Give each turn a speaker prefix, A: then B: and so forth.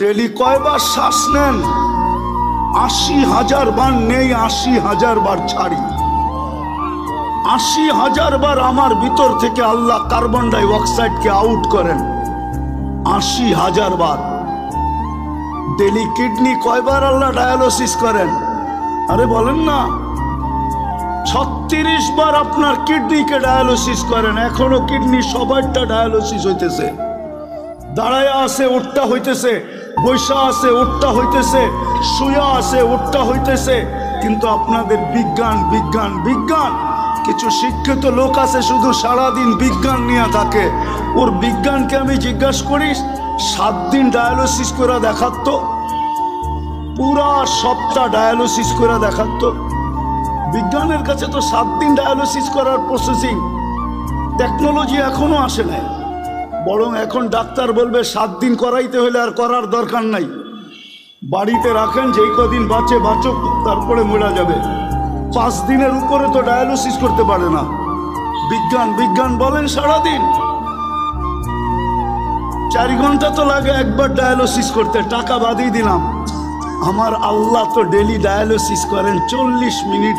A: Daily কয়বার শ্বাস নেন? ৮০,০০০ বার নেই, ৮০,০০০ বার ছাড়ি। ৮০,০০০ বার আমার ভিতর থেকে আল্লাহ কার্বন ডাই অক্সাইডকে আউট করেন। ৮০,০০০ বার। ডেলি কিডনি কয়বার আল্লাহ ডায়ালিসিস করেন? আরে বলেন না। ৩৬ বার আপনার কিডনিকে ডায়ালিসিস করেন। এখনো কিডনি সবারটা ডায়ালিসিস হইতেছে। দাঁড়ায়া আছে উঠটা হইতেছে, বৈশা আছে উঠটা হইতেছে, শুয়া আছে উঠটা হইতেছে। কিন্তু আপনাদের বিজ্ঞান বিজ্ঞান বিজ্ঞান। কিছু শিক্ষিত লোক আছে শুধু সারাদিন বিজ্ঞান নিয়ে থাকে। ওর বিজ্ঞানকে আমি জিজ্ঞাসা করি, ৭ দিন ডায়ালিসিস করে দেখাত, পুরা সপ্তাহ ডায়ালিসিস করে দেখাত। বিজ্ঞানের কাছে তো ৭ দিন ডায়ালিসিস করার প্রসেসিং টেকনোলজি এখনো আসে নাই। বরং এখন ডাক্তার বলবে ৭ দিন করাইতে হলে আর করার দরকার নাই, বাড়িতে রাখেন, যেই কদিন বাঁচে বাঁচুক, তারপরে মরা যাবে। ৫ দিনের উপরে তো ডায়ালিসিস করতে পারে না। বিজ্ঞান বিজ্ঞান বলেন সারাদিন। ৪ ঘন্টা তো লাগে একবার ডায়ালিসিস করতে, টাকা বাদই দিলাম। আমার আল্লাহ তো ডেলি ডায়ালিসিস করেন ৪০ মিনিটে।